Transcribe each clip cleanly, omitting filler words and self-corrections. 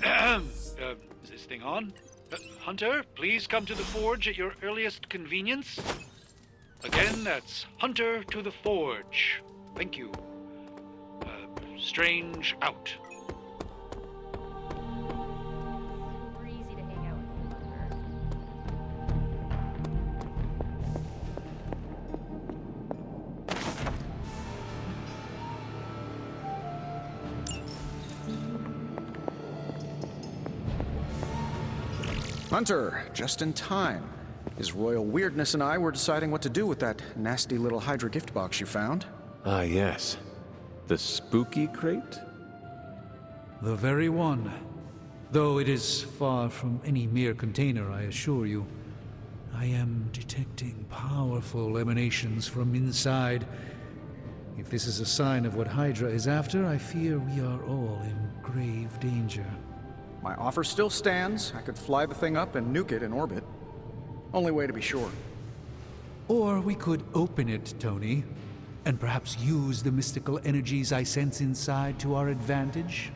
Is this thing on? Hunter, please come to the forge at your earliest convenience. Again, that's Hunter to the forge. Thank you. Strange out. Super easy to hang out with Hunter. Hunter, just in time. His royal weirdness and I were deciding what to do with that nasty little Hydra gift box you found. Ah, yes. The spooky crate? The very one. Though it is far from any mere container, I assure you. I am detecting powerful emanations from inside. If this is a sign of what Hydra is after, I fear we are all in grave danger. My offer still stands. I could fly the thing up and nuke it in orbit. Only way to be sure. Or we could open it, Tony, and perhaps use the mystical energies I sense inside to our advantage.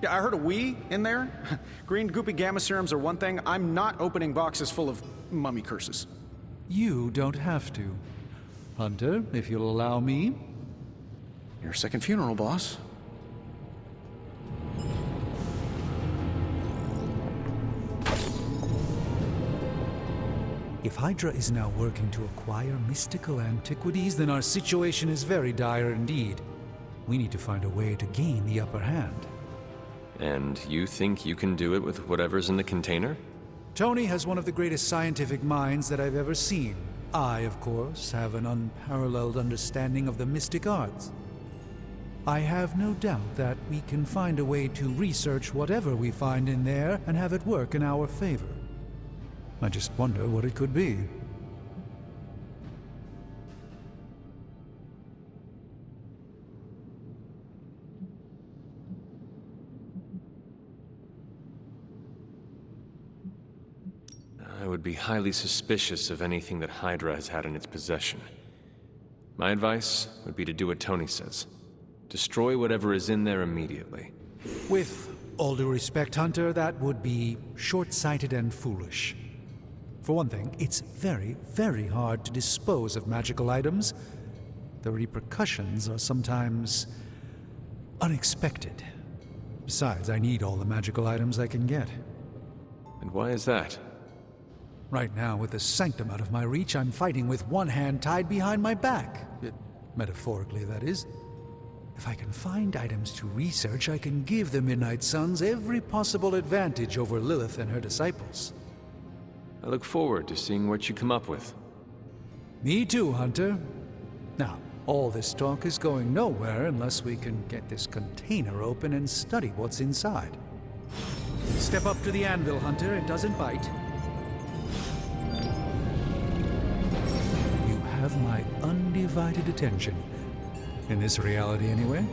Yeah, I heard a "we" in there. Green goopy gamma serums are one thing. I'm not opening boxes full of mummy curses. You don't have to. Hunter, if you'll allow me. Your second funeral, boss. If Hydra is now working to acquire mystical antiquities, then our situation is very dire indeed. We need to find a way to gain the upper hand. And you think you can do it with whatever's in the container? Tony has one of the greatest scientific minds that I've ever seen. I, of course, have an unparalleled understanding of the mystic arts. I have no doubt that we can find a way to research whatever we find in there and have it work in our favor. I just wonder what it could be. I would be highly suspicious of anything that Hydra has had in its possession. My advice would be to do what Tony says. Destroy whatever is in there immediately. With all due respect, Hunter, that would be short-sighted and foolish. For one thing, it's very, very hard to dispose of magical items. The repercussions are sometimes unexpected. Besides, I need all the magical items I can get. And why is that? Right now, with the sanctum out of my reach, I'm fighting with one hand tied behind my back. Metaphorically, that is. If I can find items to research, I can give the Midnight Suns every possible advantage over Lilith and her disciples. I look forward to seeing what you come up with. Me too, Hunter. Now, all this talk is going nowhere unless we can get this container open and study what's inside. Step up to the anvil, Hunter. It doesn't bite. You have my undivided attention. In this reality, anyway.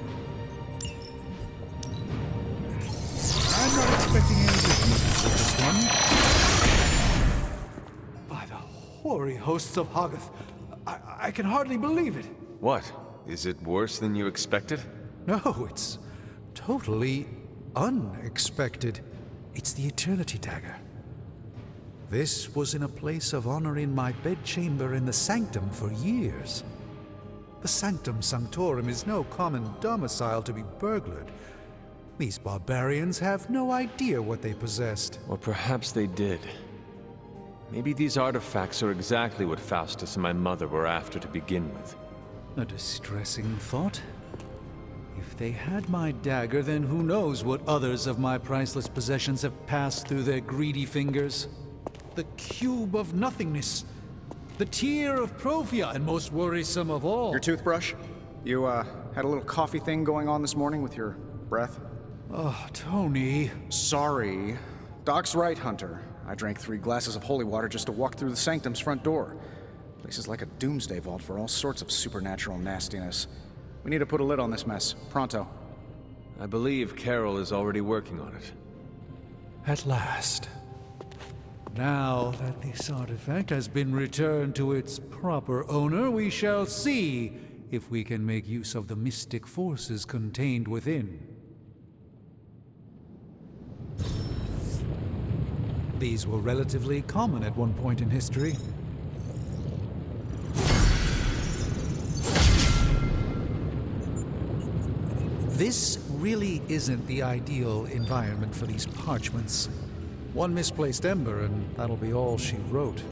I'm not expecting any differences with this one. By the hoary hosts of Hoggoth, I can hardly believe it. What? Is it worse than you expected? No, it's totally unexpected. It's the Eternity Dagger. This was in a place of honor in my bedchamber in the Sanctum for years. The Sanctum Sanctorum is no common domicile to be burglared. These barbarians have no idea what they possessed. Or perhaps they did. Maybe these artifacts are exactly what Faustus and my mother were after to begin with. A distressing thought. If they had my dagger, then who knows what others of my priceless possessions have passed through their greedy fingers. The Cube of Nothingness. The Tear of Profia, and most worrisome of all. Your toothbrush? You, had a little coffee thing going on this morning with your breath? Oh, Tony. Sorry. Doc's right, Hunter. I drank 3 glasses of holy water just to walk through the Sanctum's front door. Place is like a doomsday vault for all sorts of supernatural nastiness. We need to put a lid on this mess. Pronto. I believe Carol is already working on it. At last. Now that this artifact has been returned to its proper owner, we shall see if we can make use of the mystic forces contained within. These were relatively common at one point in history. This really isn't the ideal environment for these parchments. One misplaced ember and that'll be all she wrote.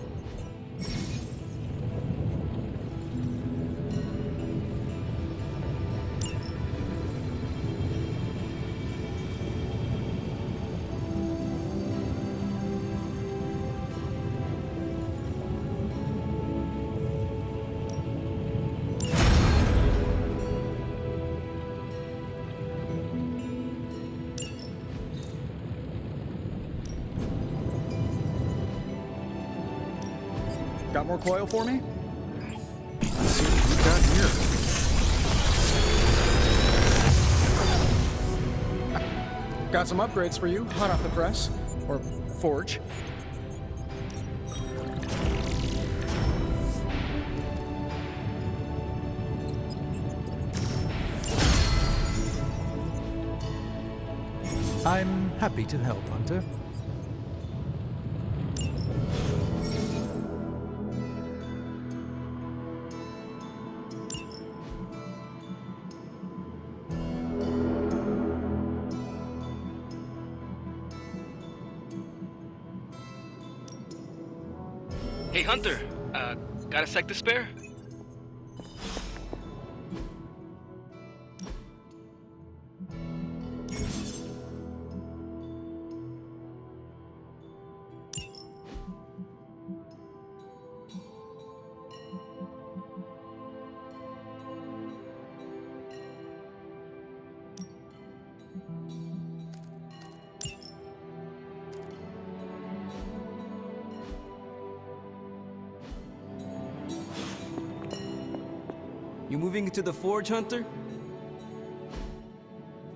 Got more coil for me? Let's see what we got here. Got some upgrades for you, hot off the press. Or forge. I'm happy to help, Hunter. Hey, Hunter, got a sec to spare? You moving into the forge, Hunter?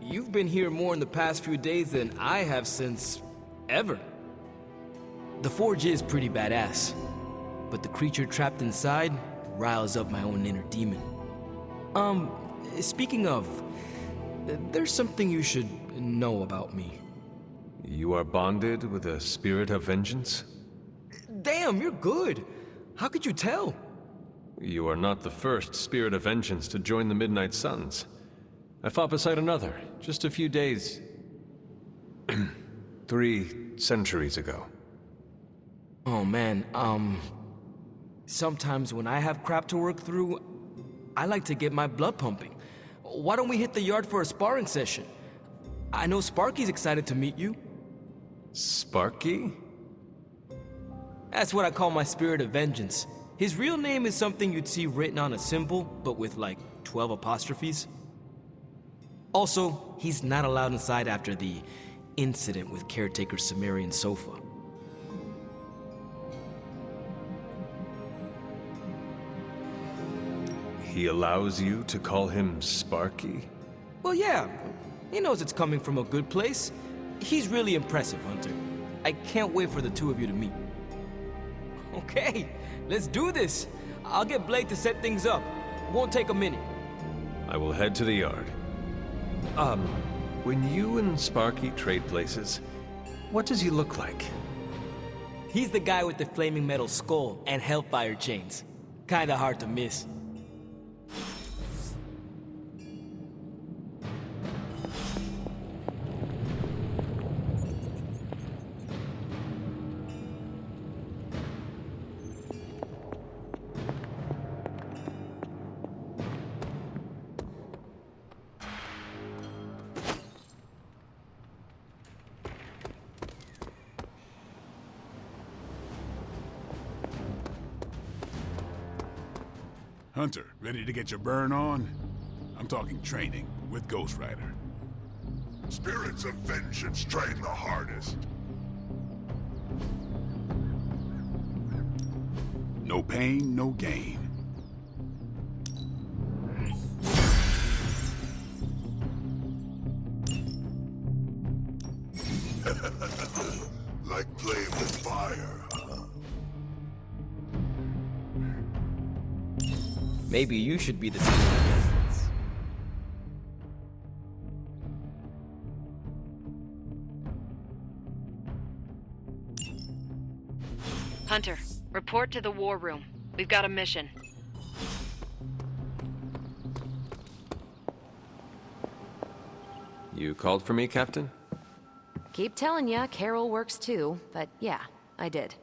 You've been here more in the past few days than I have since... ever. The forge is pretty badass, but the creature trapped inside riles up my own inner demon. Speaking of, there's something you should know about me. You are bonded with a spirit of vengeance? Damn, you're good! How could you tell? You are not the first spirit of vengeance to join the Midnight Suns. I fought beside another, just a few days... 3 centuries ago. Oh man, sometimes when I have crap to work through, I like to get my blood pumping. Why don't we hit the yard for a sparring session? I know Sparky's excited to meet you. Sparky? That's what I call my spirit of vengeance. His real name is something you'd see written on a symbol, but with like 12 apostrophes. Also, he's not allowed inside after the incident with caretaker Sumerian Sofa. He allows you to call him Sparky? Well, yeah. He knows it's coming from a good place. He's really impressive, Hunter. I can't wait for the two of you to meet. Okay, let's do this. I'll get Blake to set things up. Won't take a minute. I will head to the yard. When you and Sparky trade places, what does he look like? He's the guy with the flaming metal skull and hellfire chains. Kinda hard to miss. Hunter, ready to get your burn on? I'm talking training with Ghost Rider. Spirits of vengeance train the hardest. No pain, no gain. Like playing with fire, huh? Maybe you should be the spirit of vengeance. Hunter, report to the war room. We've got a mission. You called for me, Captain? Keep telling ya, Carol works too, but yeah, I did.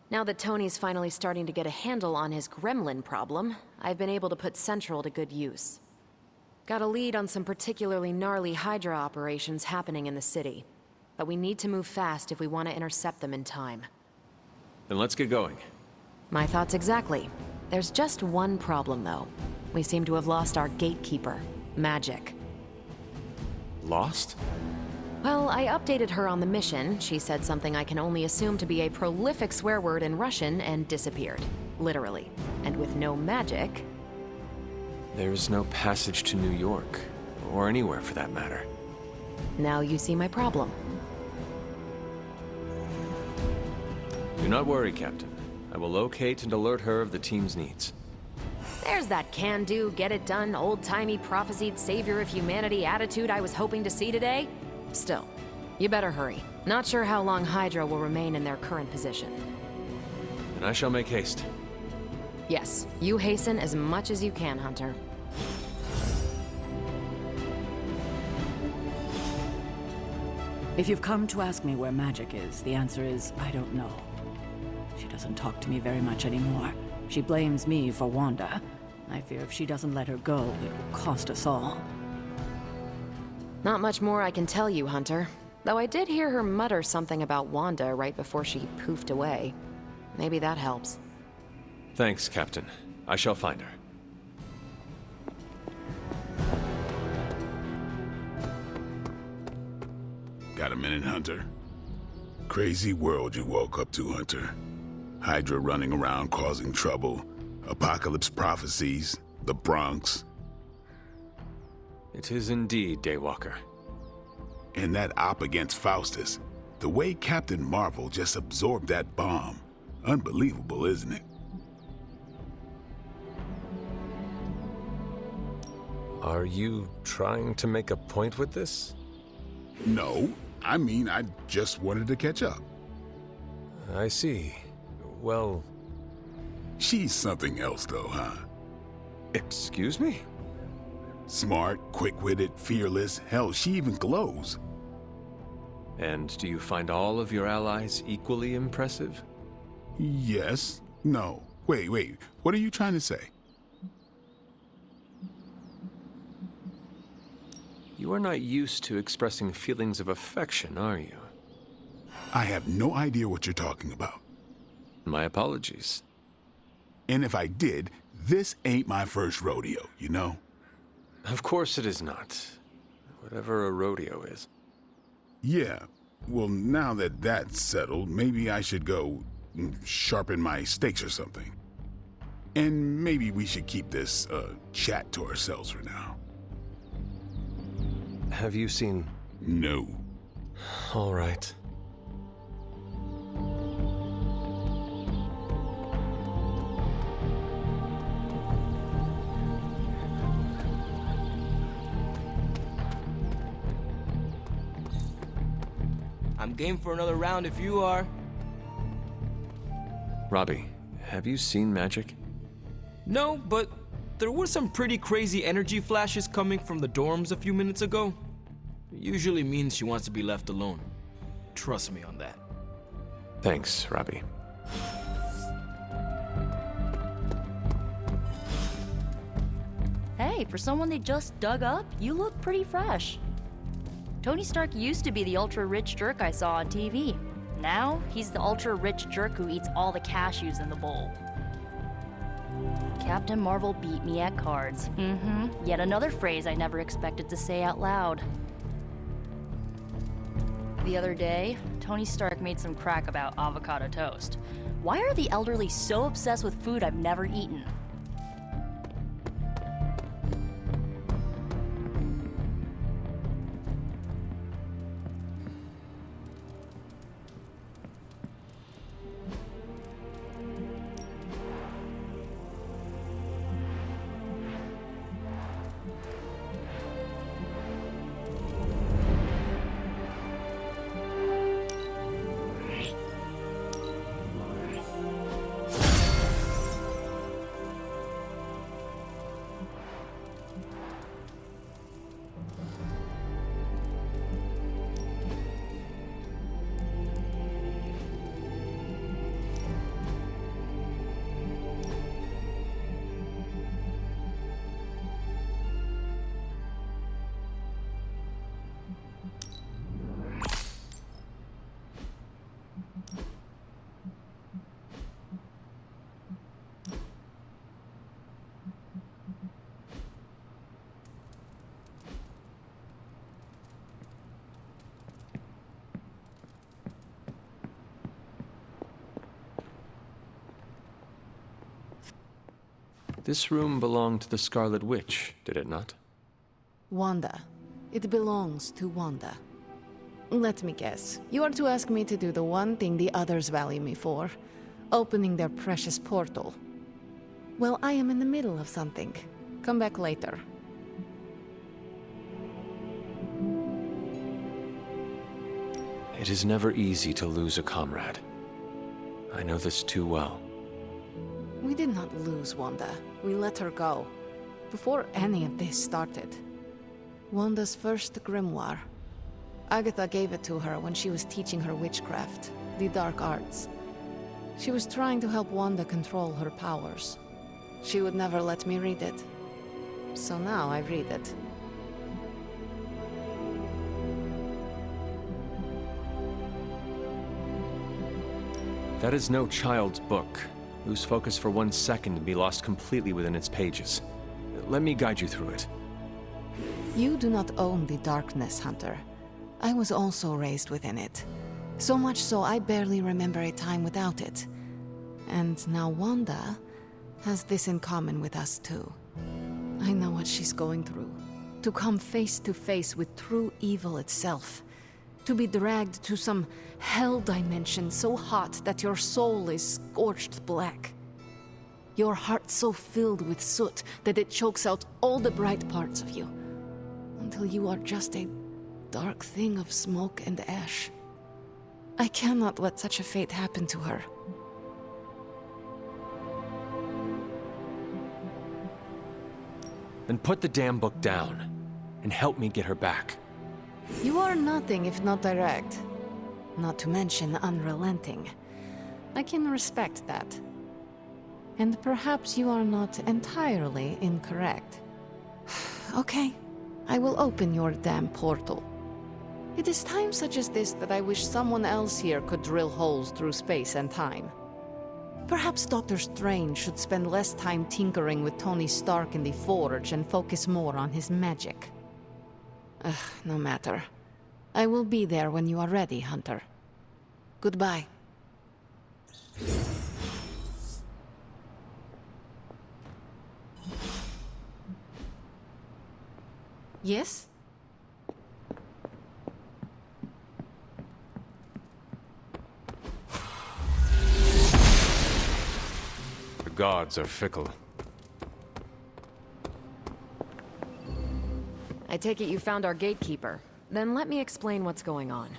Now that Tony's finally starting to get a handle on his gremlin problem, I've been able to put Central to good use. Got a lead on some particularly gnarly Hydra operations happening in the city. But we need to move fast if we want to intercept them in time. Then let's get going. My thoughts exactly. There's just one problem, though. We seem to have lost our gatekeeper, Magic. Lost? Well, I updated her on the mission. She said something I can only assume to be a prolific swear word in Russian and disappeared. Literally. And with no magic... There's no passage to New York, or anywhere for that matter. Now you see my problem. Do not worry, Captain. I will locate and alert her of the team's needs. There's that can-do, get-it-done, old-timey prophesied savior of humanity attitude I was hoping to see today. Still, you better hurry. Not sure how long Hydra will remain in their current position. And I shall make haste. Yes, you hasten as much as you can, Hunter. If you've come to ask me where Magic is, the answer is, I don't know. She doesn't talk to me very much anymore. She blames me for Wanda. I fear if she doesn't let her go, it will cost us all. Not much more I can tell you, Hunter. Though I did hear her mutter something about Wanda right before she poofed away. Maybe that helps. Thanks, Captain. I shall find her. Got a minute, Hunter? Crazy world you woke up to, Hunter. Hydra running around causing trouble, apocalypse prophecies, the Bronx. It is indeed, Daywalker. And that op against Faustus. The way Captain Marvel just absorbed that bomb. Unbelievable, isn't it? Are you trying to make a point with this? No, I mean, I just wanted to catch up. I see. Well... She's something else, though, huh? Excuse me? Smart, quick-witted, fearless. Hell, she even glows. And do you find all of your allies equally impressive? Yes. No. Wait. What are you trying to say? You are not used to expressing feelings of affection, are you? I have no idea what you're talking about. My apologies. And if I did, this ain't my first rodeo, you know? Of course it is not. Whatever a rodeo is. Yeah. Well, now that that's settled, maybe I should go sharpen my stakes or something. And maybe we should keep this chat to ourselves for now. Have you seen... No. All right. I'm game for another round if you are. Robbie, have you seen Magic? No, but there were some pretty crazy energy flashes coming from the dorms a few minutes ago. It usually means she wants to be left alone. Trust me on that. Thanks, Robbie. Hey, for someone they just dug up, you look pretty fresh. Tony Stark used to be the ultra-rich jerk I saw on TV. Now, he's the ultra-rich jerk who eats all the cashews in the bowl. Captain Marvel beat me at cards. Yet another phrase I never expected to say out loud. The other day, Tony Stark made some crack about avocado toast. Why are the elderly so obsessed with food I've never eaten? This room belonged to the Scarlet Witch, did it not? Wanda. It belongs to Wanda. Let me guess. You are to ask me to do the one thing the others value me for. Opening their precious portal. Well, I am in the middle of something. Come back later. It is never easy to lose a comrade. I know this too well. We did not lose Wanda. We let her go. Before any of this started. Wanda's first grimoire. Agatha gave it to her when she was teaching her witchcraft, the dark arts. She was trying to help Wanda control her powers. She would never let me read it. So now I read it. That is no child's book. Lose focus for 1 second and be lost completely within its pages. Let me guide you through it. You do not own the darkness, Hunter. I was also raised within it. So much so I barely remember a time without it. And now Wanda has this in common with us too. I know what she's going through. To come face to face with true evil itself. To be dragged to some hell dimension so hot that your soul is scorched black. Your heart so filled with soot that it chokes out all the bright parts of you. Until you are just a dark thing of smoke and ash. I cannot let such a fate happen to her. Then put the damn book down, and help me get her back. You are nothing if not direct. Not to mention unrelenting. I can respect that. And perhaps you are not entirely incorrect. Okay, I will open your damn portal. It is times such as this that I wish someone else here could drill holes through space and time. Perhaps Dr. Strange should spend less time tinkering with Tony Stark in the Forge and focus more on his magic. No matter. I will be there when you are ready, Hunter. Goodbye. Yes? The gods are fickle. I take it you found our gatekeeper. Then let me explain what's going on.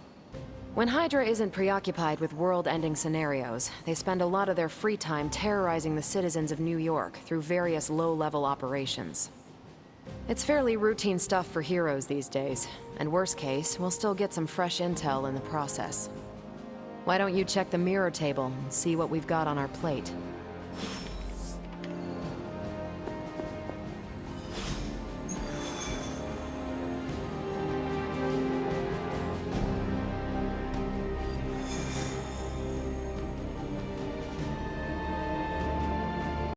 When Hydra isn't preoccupied with world-ending scenarios, they spend a lot of their free time terrorizing the citizens of New York through various low-level operations. It's fairly routine stuff for heroes these days, and worst case, we'll still get some fresh intel in the process. Why don't you check the mirror table and see what we've got on our plate?